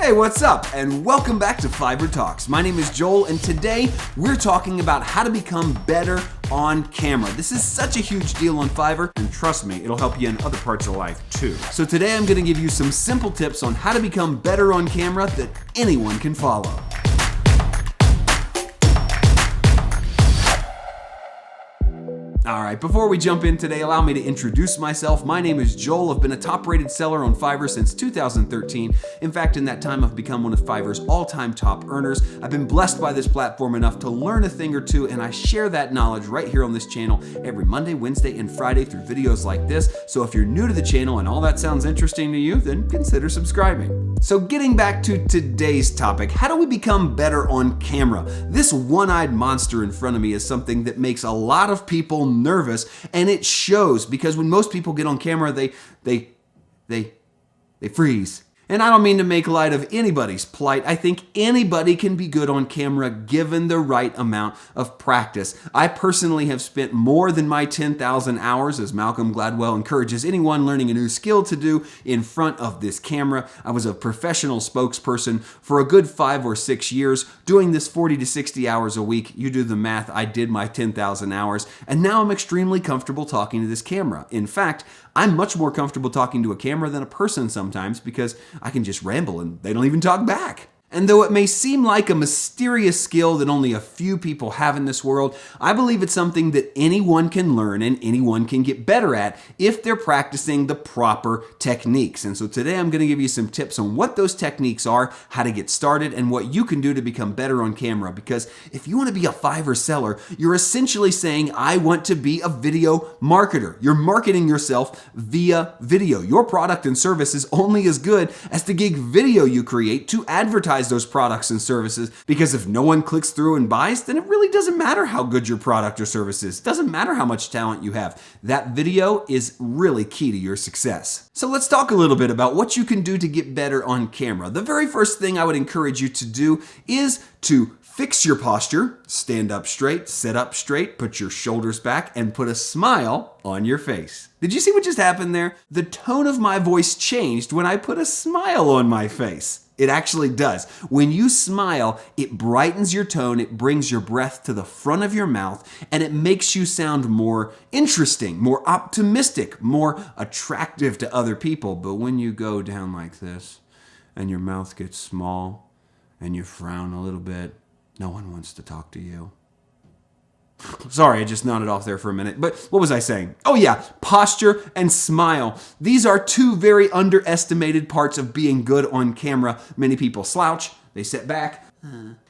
Hey, what's up? And welcome back to Fiverr Talks. My name is Joel, and today we're talking about how to become better on camera. This is such a huge deal on Fiverr, and trust me, it'll help you in other parts of life too. So today I'm going to give you some simple tips on how to become better on camera that anyone can follow. Alright, before we jump in today, allow me to introduce myself. My name is Joel. I've been a top-rated seller on Fiverr since 2013. In fact, in that time, I've become one of Fiverr's all-time top earners. I've been blessed by this platform enough to learn a thing or two, and I share that knowledge right here on this channel every Monday, Wednesday, and Friday through videos like this. So if you're new to the channel and all that sounds interesting to you, then consider subscribing. So getting back to today's topic, how do we become better on camera? This one-eyed monster in front of me is something that makes a lot of people nervous, and it shows because when most people get on camera, they freeze. And I don't mean to make light of anybody's plight. I think anybody can be good on camera given the right amount of practice. I personally have spent more than my 10,000 hours, as Malcolm Gladwell encourages anyone learning a new skill to do, in front of this camera. I was a professional spokesperson for a good 5 or 6 years, doing this 40 to 60 hours a week. You do the math, I did my 10,000 hours, and now I'm extremely comfortable talking to this camera. In fact, I'm much more comfortable talking to a camera than a person sometimes because I can just ramble and they don't even talk back. And though it may seem like a mysterious skill that only a few people have in this world, I believe it's something that anyone can learn and anyone can get better at if they're practicing the proper techniques. And so today I'm going to give you some tips on what those techniques are, how to get started, and what you can do to become better on camera. Because if you want to be a Fiverr seller, you're essentially saying, I want to be a video marketer. You're marketing yourself via video. Your product and service is only as good as the gig video you create to advertise those products and services, because if no one clicks through and buys, then it really doesn't matter how good your product or service is. It doesn't matter how much talent you have. That video is really key to your success. So let's talk a little bit about what you can do to get better on camera. The very first thing I would encourage you to do is to fix your posture, stand up straight, sit up straight, put your shoulders back, and put a smile on your face. Did you see what just happened there? The tone of my voice changed when I put a smile on my face. It actually does. When you smile, it brightens your tone, it brings your breath to the front of your mouth, and it makes you sound more interesting, more optimistic, more attractive to other people. But when you go down like this, and your mouth gets small, and you frown a little bit, no one wants to talk to you. Sorry, I just nodded off there for a minute. But what was I saying? Oh yeah, posture and smile. These are two very underestimated parts of being good on camera. Many people slouch, they sit back,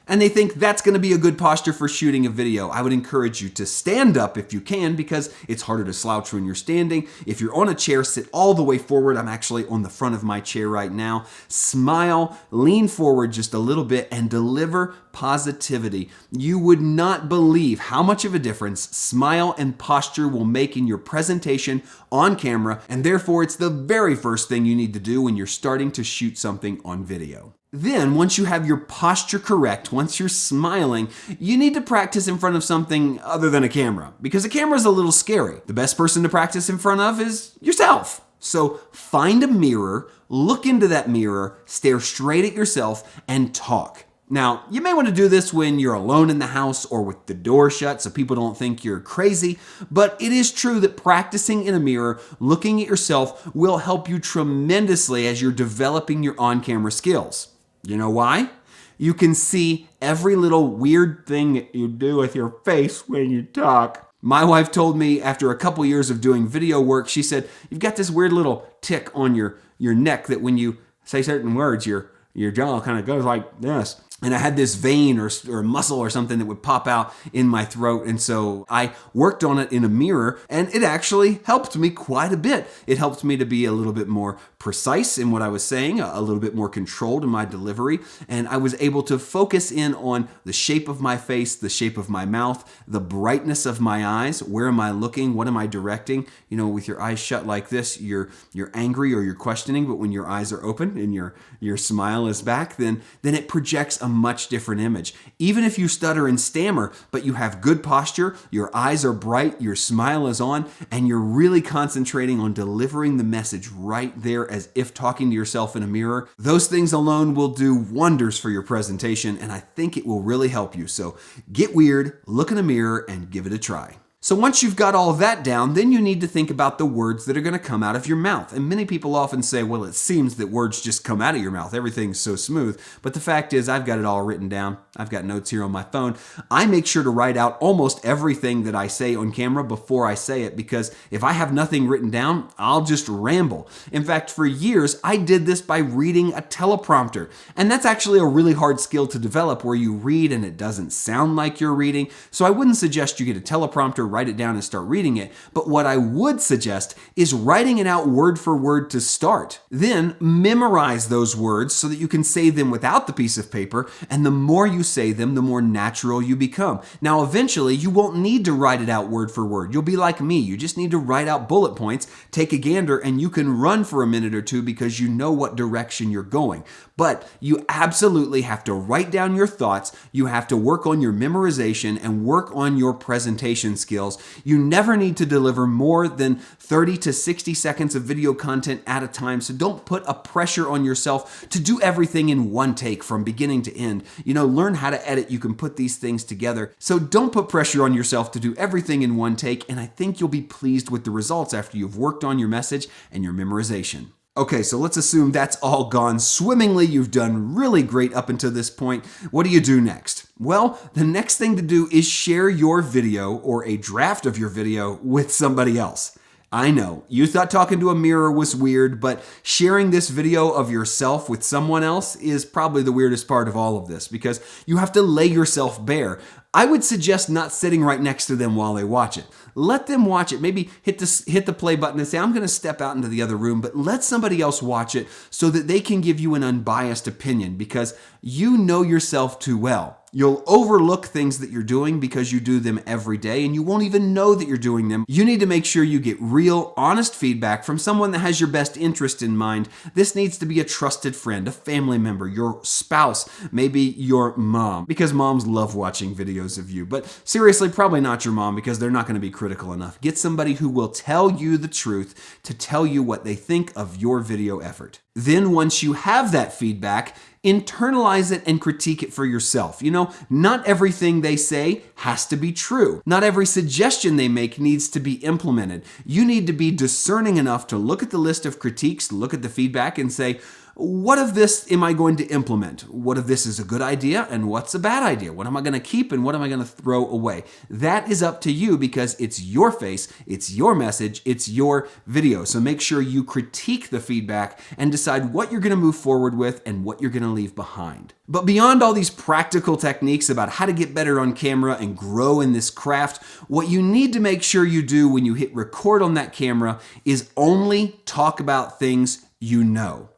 and they think that's going to be a good posture for shooting a video. I would encourage you to stand up if you can, because it's harder to slouch when you're standing. If you're on a chair, sit all the way forward. I'm actually on the front of my chair right now. Smile, lean forward just a little bit, and deliver positivity. You would not believe how much of a difference smile and posture will make in your presentation on camera, and therefore it's the very first thing you need to do when you're starting to shoot something on video. Then, once you have your posture correct, once you're smiling, you need to practice in front of something other than a camera, because a camera is a little scary. The best person to practice in front of is yourself. So find a mirror, look into that mirror, stare straight at yourself, and talk. Now, you may want to do this when you're alone in the house or with the door shut so people don't think you're crazy, but it is true that practicing in a mirror, looking at yourself, will help you tremendously as you're developing your on-camera skills. You know why? You can see every little weird thing that you do with your face when you talk. My wife told me after a couple years of doing video work, she said, you've got this weird little tick on your neck that when you say certain words, your jaw kind of goes like this. And I had this vein or muscle or something that would pop out in my throat. And so I worked on it in a mirror, and it actually helped me quite a bit. It helped me to be a little bit more precise in what I was saying, a little bit more controlled in my delivery. And I was able to focus in on the shape of my face, the shape of my mouth, the brightness of my eyes. Where am I looking? What am I directing? You know, with your eyes shut like this, you're angry or you're questioning, but when your eyes are open and your smile is back, then it projects a much different image. Even if you stutter and stammer, but you have good posture, your eyes are bright, your smile is on, and you're really concentrating on delivering the message right there as if talking to yourself in a mirror, those things alone will do wonders for your presentation, and I think it will really help you. So get weird, look in a mirror, and give it a try. So once you've got all of that down, then you need to think about the words that are going to come out of your mouth. And many people often say, well, it seems that words just come out of your mouth. Everything's so smooth. But the fact is, I've got it all written down. I've got notes here on my phone. I make sure to write out almost everything that I say on camera before I say it, because if I have nothing written down, I'll just ramble. In fact, for years, I did this by reading a teleprompter. And that's actually a really hard skill to develop, where you read and it doesn't sound like you're reading. So I wouldn't suggest you get a teleprompter, write it down and start reading it. But what I would suggest is writing it out word for word to start. Then memorize those words so that you can say them without the piece of paper. And the more you say them, the more natural you become. Now, eventually, you won't need to write it out word for word. You'll be like me. You just need to write out bullet points, take a gander, and you can run for a minute or two because you know what direction you're going. But you absolutely have to write down your thoughts. You have to work on your memorization and work on your presentation skills. You never need to deliver more than 30 to 60 seconds of video content at a time, so don't put a pressure on yourself to do everything in one take from beginning to end. Learn how to edit. You can put these things together. So don't put pressure on yourself to do everything in one take, and I think you'll be pleased with the results after you've worked on your message and your memorization. Okay, so let's assume that's all gone swimmingly. You've done really great up until this point. What do you do next? Well, the next thing to do is share your video or a draft of your video with somebody else. I know, you thought talking to a mirror was weird, but sharing this video of yourself with someone else is probably the weirdest part of all of this, because you have to lay yourself bare. I would suggest not sitting right next to them while they watch it. Let them watch it. Maybe hit the play button and say, I'm going to step out into the other room, but let somebody else watch it so that they can give you an unbiased opinion, because you know yourself too well. You'll overlook things that you're doing because you do them every day, and you won't even know that you're doing them. You need to make sure you get real, honest feedback from someone that has your best interest in mind. This needs to be a trusted friend, a family member, your spouse, maybe your mom, because moms love watching videos of you. But seriously, probably not your mom, because they're not going to be critical enough. Get somebody who will tell you the truth, to tell you what they think of your video effort. Then once you have that feedback, internalize it and critique it for yourself. Not everything they say has to be true. Not every suggestion they make needs to be implemented. You need to be discerning enough to look at the list of critiques, look at the feedback, and say, what of this am I going to implement? What of this is a good idea and what's a bad idea? What am I going to keep and what am I going to throw away? That is up to you, because it's your face, it's your message, it's your video. So make sure you critique the feedback and decide what you're going to move forward with and what you're going to leave behind. But beyond all these practical techniques about how to get better on camera and grow in this craft, what you need to make sure you do when you hit record on that camera is only talk about things you know.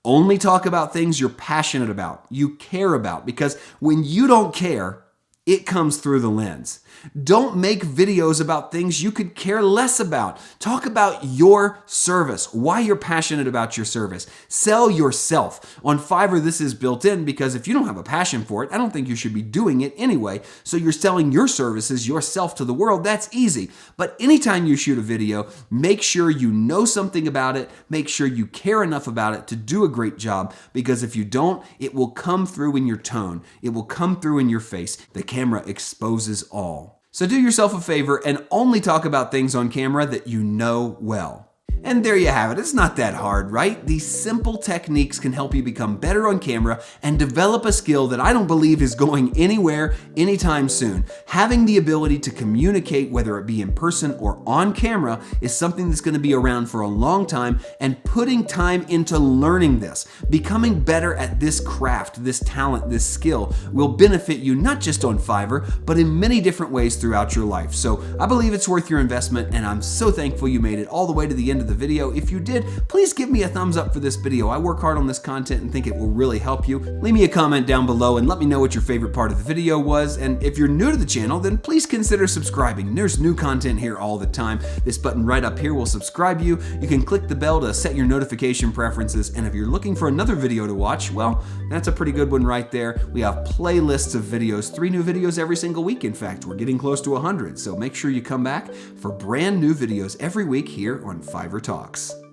Only talk about things you're passionate about, you care about, because when you don't care, it comes through the lens. Don't make videos about things you could care less about. Talk about your service, why you're passionate about your service. Sell yourself. On Fiverr, this is built in, because if you don't have a passion for it, I don't think you should be doing it anyway. So you're selling your services, yourself to the world. That's easy. But anytime you shoot a video, make sure you know something about it. Make sure you care enough about it to do a great job, because if you don't, it will come through in your tone. It will come through in your face. The camera exposes all. So do yourself a favor and only talk about things on camera that you know well. And there you have it. It's not that hard, right? These simple techniques can help you become better on camera and develop a skill that I don't believe is going anywhere anytime soon. Having the ability to communicate, whether it be in person or on camera, is something that's going to be around for a long time, and putting time into learning this, becoming better at this craft, this talent, this skill will benefit you not just on Fiverr, but in many different ways throughout your life. So I believe it's worth your investment, and I'm so thankful you made it all the way to the end of the video. If you did, please give me a thumbs up for this video. I work hard on this content and think it will really help you. Leave me a comment down below and let me know what your favorite part of the video was. And if you're new to the channel, then please consider subscribing. There's new content here all the time. This button right up here will subscribe you. You can click the bell to set your notification preferences. And if you're looking for another video to watch, well, that's a pretty good one right there. We have playlists of videos, 3 new videos every single week. In fact, we're getting close to 100. So make sure you come back for brand new videos every week here on Fiverr Talks.